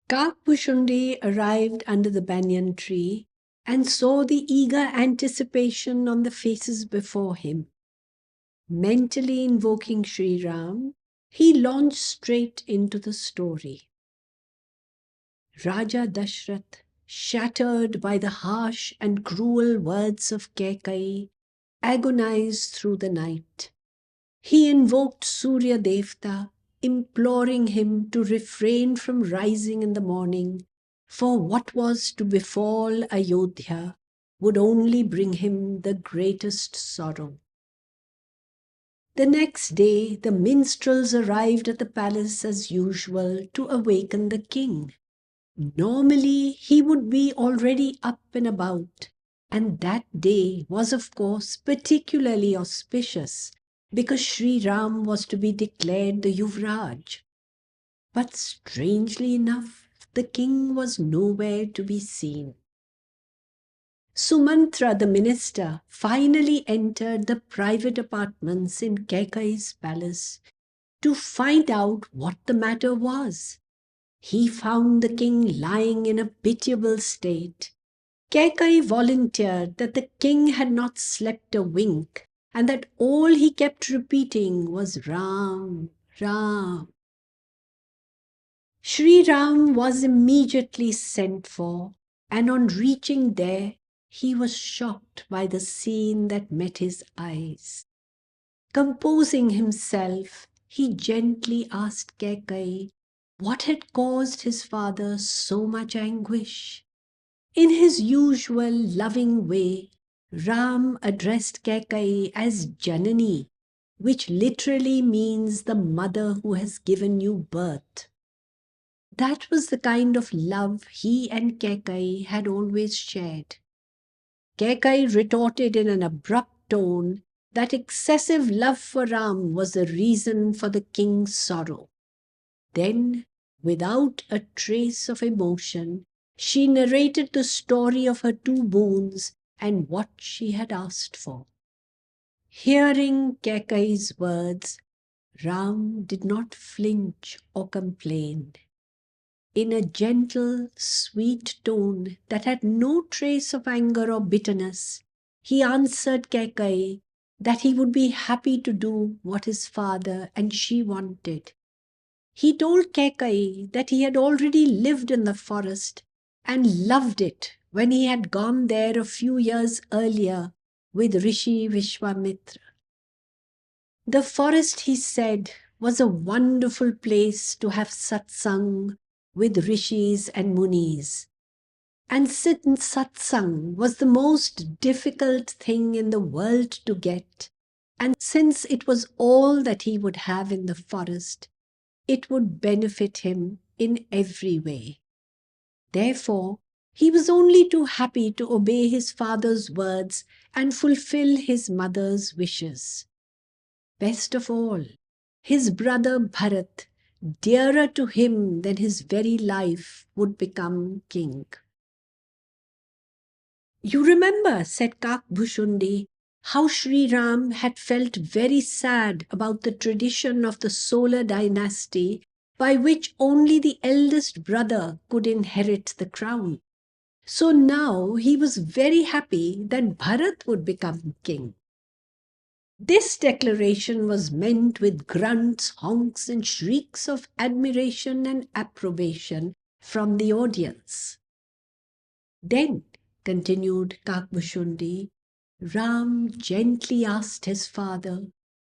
Kakbhushundi arrived under the banyan tree and saw the eager anticipation on the faces before him. Mentally invoking Sri Ram, he launched straight into the story. Raja Dashrath, shattered by the harsh and cruel words of Kaikeyi, agonized through the night. He invoked Surya Devta, imploring him to refrain from rising in the morning, for what was to befall Ayodhya would only bring him the greatest sorrow. The next day, the minstrels arrived at the palace as usual to awaken the king. Normally, he would be already up and about, and that day was, of course, particularly auspicious because Sri Ram was to be declared the Yuvraj. But strangely enough, the king was nowhere to be seen. Sumantra, the minister, finally entered the private apartments in Kaikeyi's palace to find out what the matter was. He found the king lying in a pitiable state. Kaikeyi volunteered that the king had not slept a wink, and that all he kept repeating was Ram, Ram. Sri Ram was immediately sent for, and on reaching there, he was shocked by the scene that met his eyes. Composing himself, he gently asked Kaikeyi what had caused his father so much anguish. In his usual loving way, Ram addressed Kaikeyi as Janani, which literally means the mother who has given you birth. That was the kind of love he and Kaikeyi had always shared. Kaikeyi retorted in an abrupt tone that excessive love for Ram was the reason for the king's sorrow. Then, without a trace of emotion, she narrated the story of her two boons and what she had asked for. Hearing Kaikeyi's words, Ram did not flinch or complain. In a gentle, sweet tone that had no trace of anger or bitterness, he answered Kaikeyi that he would be happy to do what his father and she wanted. He told Kaikeyi that he had already lived in the forest and loved it when he had gone there a few years earlier with Rishi Vishwamitra. The forest, he said, was a wonderful place to have satsang with rishis and munis. And since satsang was the most difficult thing in the world to get, and since it was all that he would have in the forest, it would benefit him in every way. Therefore, he was only too happy to obey his father's words and fulfill his mother's wishes. Best of all, his brother Bharat, dearer to him than his very life, would become king. You remember, said Kakbhushundi, how Sri Ram had felt very sad about the tradition of the solar dynasty by which only the eldest brother could inherit the crown. So now he was very happy that Bharat would become king. This declaration was meant with grunts, honks, and shrieks of admiration and approbation from the audience. Then, continued Kakbhushundi, Ram gently asked his father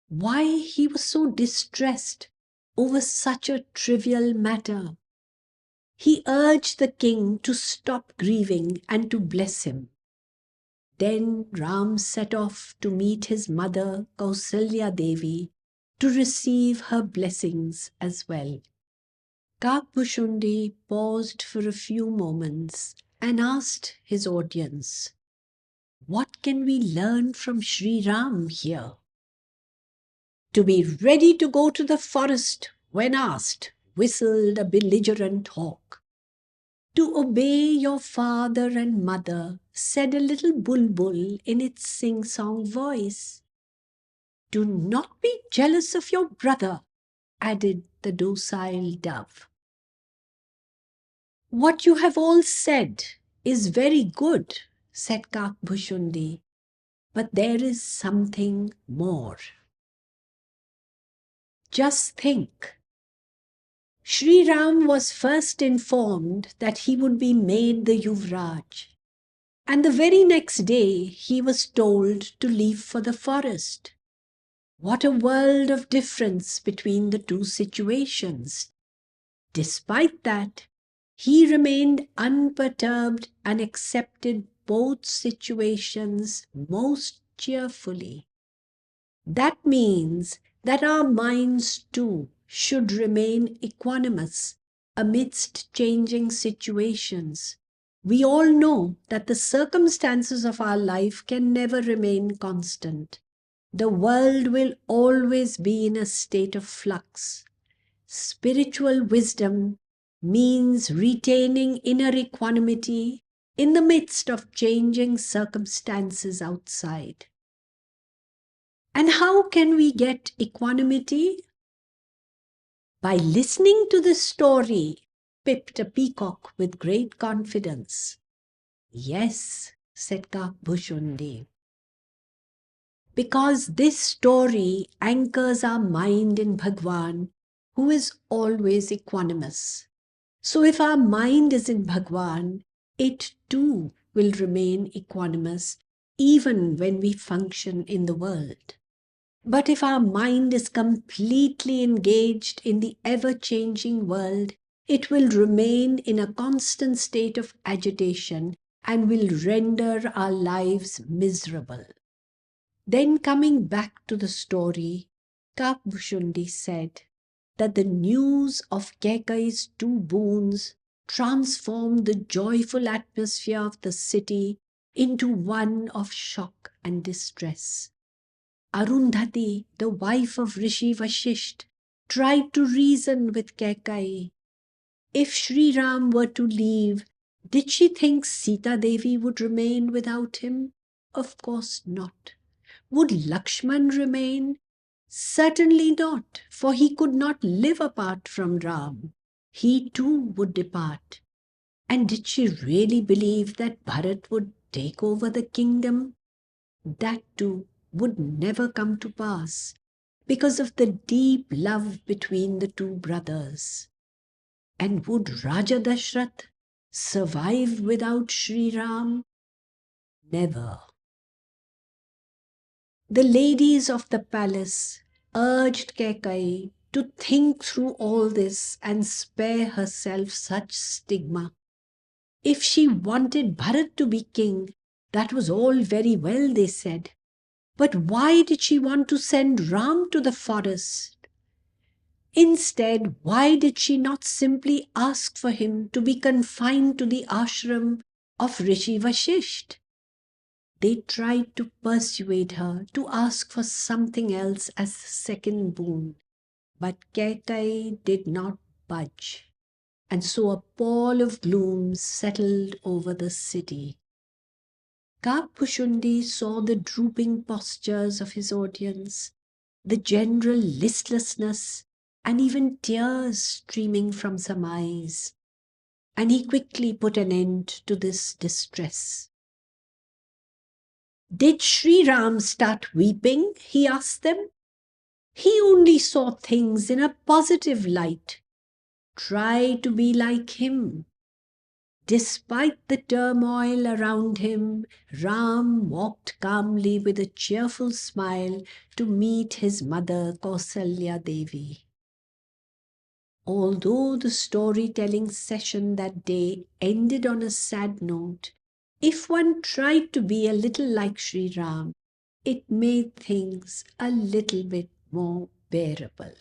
why he was so distressed over such a trivial matter. He urged the king to stop grieving and to bless him. Then Ram set off to meet his mother Kausalya Devi to receive her blessings as well. Kakbhushundi paused for a few moments and asked his audience, what can we learn from Sri Ram here? To be ready to go to the forest when asked, whistled a belligerent hawk. To obey your father and mother, said a little bulbul in its sing-song voice. Do not be jealous of your brother, added the docile dove. "What you have all said is very good," said Kakbhushundi, "but there is something more. Just think. Sri Ram was first informed that he would be made the Yuvraj, and the very next day he was told to leave for the forest. What a world of difference between the two situations! Despite that, he remained unperturbed and accepted both situations most cheerfully. That means that our minds too should remain equanimous amidst changing situations. We all know that the circumstances of our life can never remain constant. The world will always be in a state of flux. Spiritual wisdom means retaining inner equanimity in the midst of changing circumstances outside. And how can we get equanimity? By listening to this story, pipped a peacock with great confidence. Yes, said Kakbhushundi, because this story anchors our mind in Bhagwan, who is always equanimous. So if our mind is in Bhagwan, it too will remain equanimous even when we function in the world. But if our mind is completely engaged in the ever-changing world, it will remain in a constant state of agitation and will render our lives miserable. Then coming back to the story, Kakbhushundi said that the news of Kaikai's two boons transformed the joyful atmosphere of the city into one of shock and distress. Arundhati, the wife of Rishi Vashisht, tried to reason with Kaikai. If Sri Ram were to leave, did she think Sita Devi would remain without him? Of course not. Would Lakshman remain? Certainly not, for he could not live apart from Ram. He too would depart. And did she really believe that Bharat would take over the kingdom? That too would never come to pass because of the deep love between the two brothers. And would Raja Dashrath survive without Sri Ram? Never. The ladies of the palace urged Kaikai to think through all this and spare herself such stigma. If she wanted Bharat to be king, that was all very well, they said. But why did she want to send Ram to the forest? Instead, why did she not simply ask for him to be confined to the ashram of Rishi Vashisht? They tried to persuade her to ask for something else as the second boon, but Kaikai did not budge, and so a pall of gloom settled over the city. Kakbhushundi saw the drooping postures of his audience, the general listlessness, and even tears streaming from some eyes, and he quickly put an end to this distress. Did Sri Ram start weeping? He asked them. He only saw things in a positive light. Try to be like him. Despite the turmoil around him, Ram walked calmly with a cheerful smile to meet his mother Kausalya Devi. Although the storytelling session that day ended on a sad note, if one tried to be a little like Sri Ram, it made things a little bit more bearable.